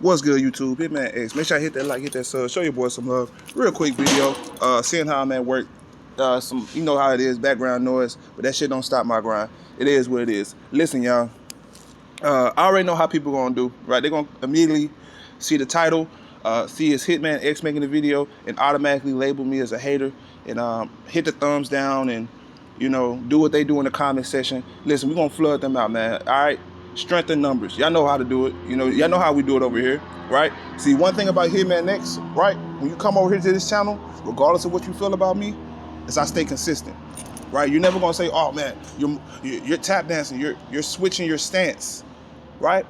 What's good, YouTube? Hitman X. Make sure I hit that like, hit that sub. Show your boy some love. Real quick video. Seeing how I'm at work. You know how it is, background noise, but that shit don't stop my grind. It is what it is. Listen, y'all. I already know how people gonna do, right? They're gonna immediately see the title, see it's Hitman X making the video, and automatically label me as a hater, and hit the thumbs down, and do what they do in the comment section. Listen, we're gonna flood them out, man. All right. Strength in numbers. Y'all know how to do it. Y'all know how we do it over here, right? See, one thing about Hitman X, right? When you come over here to this channel, regardless of what you feel about me, is I stay consistent, right? You're never gonna say, "Oh man, you're tap dancing, you're switching your stance," right?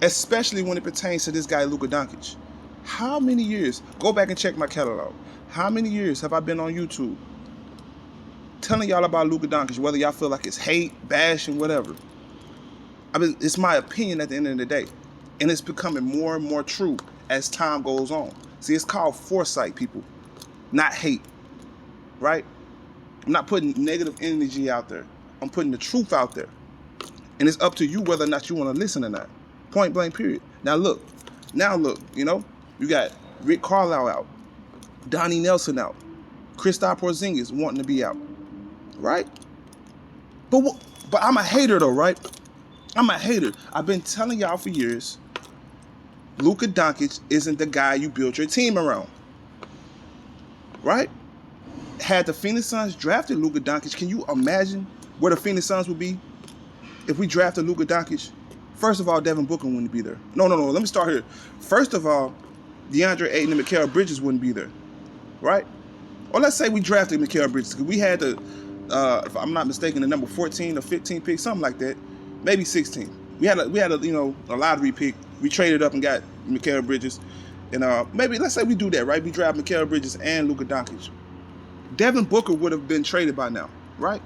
Especially when it pertains to this guy Luka Donicic. How many years? Go back and check my catalog. How many years have I been on YouTube telling y'all about Luka Donicic? Whether y'all feel like it's hate, bashing, whatever. It's my opinion at the end of the day, and it's becoming more and more true as time goes on. See, it's called foresight, people, not hate, right? I'm not putting negative energy out there. I'm putting the truth out there, and it's up to you whether or not you want to listen or not. Point blank, period. Now look, you got Rick Carlisle out, Donnie Nelson out, Kristaps Porzingis wanting to be out, right? But I'm a hater though, right? I'm a hater. I've been telling y'all for years, Luka Donicic isn't the guy you build your team around, right? Had the Phoenix Suns drafted Luka Donicic, can you imagine where the Phoenix Suns would be if we drafted Luka Donicic? First of all, Devin Booker wouldn't be there. No. Let me start here. First of all, DeAndre Ayton and Mikal Bridges wouldn't be there, right? Or let's say we drafted Mikal Bridges, because we had the, if I'm not mistaken, the number 14 or 15 pick, something like that. Maybe 16. We had a lottery pick. We traded up and got Mikal Bridges, and maybe let's say we do that, right? We draft Mikal Bridges and Luka Donicic. Devin Booker would have been traded by now, right?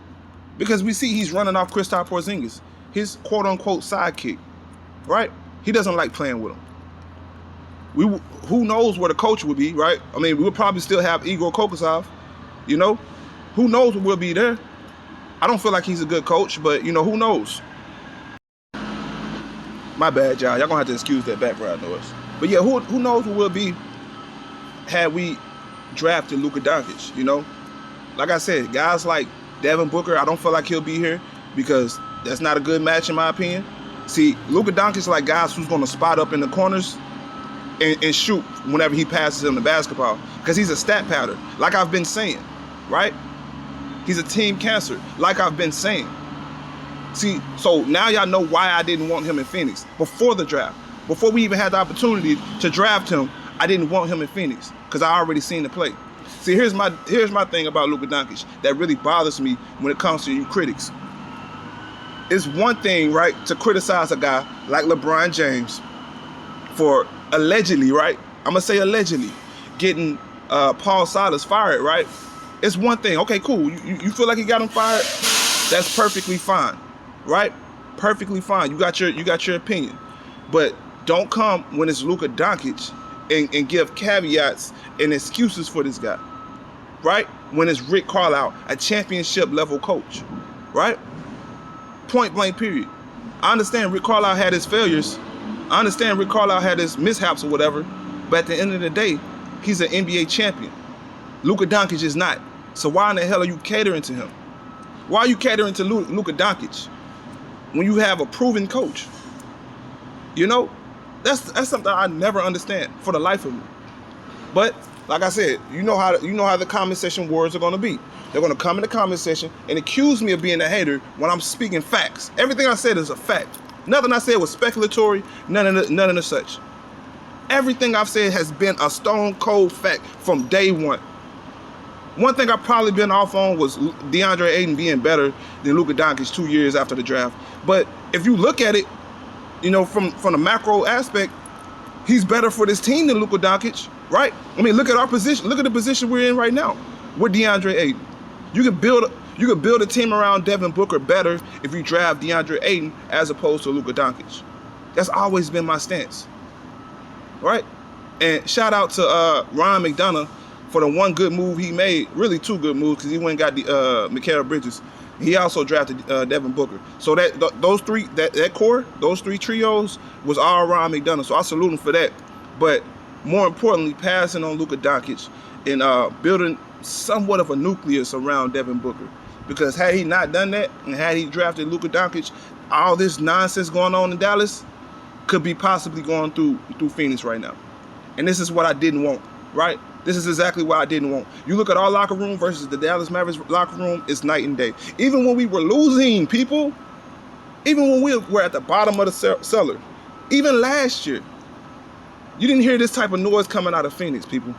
Because we see he's running off Kristaps Porzingis, his quote unquote sidekick, right? He doesn't like playing with him. Who knows where the coach would be, right? I mean, we'll probably still have Igor Kokosov, Who knows what will be there? I don't feel like he's a good coach, but who knows? My bad, y'all. Y'all gonna have to excuse that background noise. But yeah, who knows what will be had we drafted Luka Donicic, Like I said, guys like Devin Booker, I don't feel like he'll be here because that's not a good match in my opinion. See, Luka Donicic like guys who's gonna spot up in the corners and shoot whenever he passes him the basketball, because he's a stat pattern, like I've been saying, right? He's a team cancer, like I've been saying. See, so now y'all know why I didn't want him in Phoenix before the draft. Before we even had the opportunity to draft him, I didn't want him in Phoenix because I already seen the play. See, here's my thing about Luka Donicic that really bothers me when it comes to you critics. It's one thing, right, to criticize a guy like LeBron James for allegedly, right? I'm gonna say allegedly getting Paul Silas fired, right? It's one thing. Okay, cool. You feel like he got him fired? That's perfectly fine. Right? Perfectly fine. You got your opinion. But don't come when it's Luka Donicic and give caveats and excuses for this guy. Right? When it's Rick Carlisle, a championship level coach. Right? Point blank, period. I understand Rick Carlisle had his failures. I understand Rick Carlisle had his mishaps or whatever. But at the end of the day, he's an NBA champion. Luka Donicic is not. So why in the hell are you catering to him? Why are you catering to Luka Donicic when you have a proven coach? That's something I never understand for the life of me. But like I said, you know how the comment section wars are going to be. They're going to come in the comment section and accuse me of being a hater when I'm speaking facts. Everything I said is a fact. Nothing I said was speculatory. None of the such. Everything I've said has been a stone cold fact from day one. One thing I've probably been off on was DeAndre Ayton being better than Luka Donicic 2 years after the draft. But if you look at it, from the macro aspect, he's better for this team than Luka Donicic, right? I mean, look at our position. Look at the position we're in right now with DeAndre Ayton. You can build a team around Devin Booker better if you draft DeAndre Ayton as opposed to Luka Donicic. That's always been my stance, right? And shout out to Ryan McDonough for the one good move he made, really two good moves, because he went and got the Mikal Bridges. He also drafted Devin Booker. So those three, that core, those three trios was all around McDonough. So I salute him for that. But more importantly, passing on Luka Donicic and building somewhat of a nucleus around Devin Booker. Because had he not done that, and had he drafted Luka Donicic, all this nonsense going on in Dallas could be possibly going through Phoenix right now. And this is what I didn't want, right? This is exactly what I didn't want. You look at our locker room versus the Dallas Mavericks locker room, it's night and day. Even when we were losing, people, even when we were at the bottom of the cellar, even last year, you didn't hear this type of noise coming out of Phoenix, people,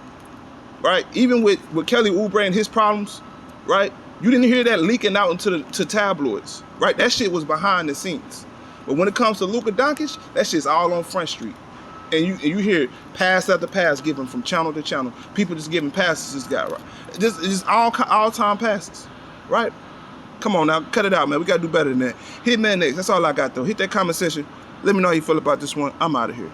right? Even with Kelly Oubre and his problems, right? You didn't hear that leaking out to tabloids, right? That shit was behind the scenes. But when it comes to Luka Donicic, that shit's all on Front Street. And you hear pass after pass given from channel to channel. People just giving passes to this guy, right? Just all-time passes, right? Come on now, cut it out, man. We got to do better than that. Hit man next. That's all I got, though. Hit that comment section. Let me know how you feel about this one. I'm out of here.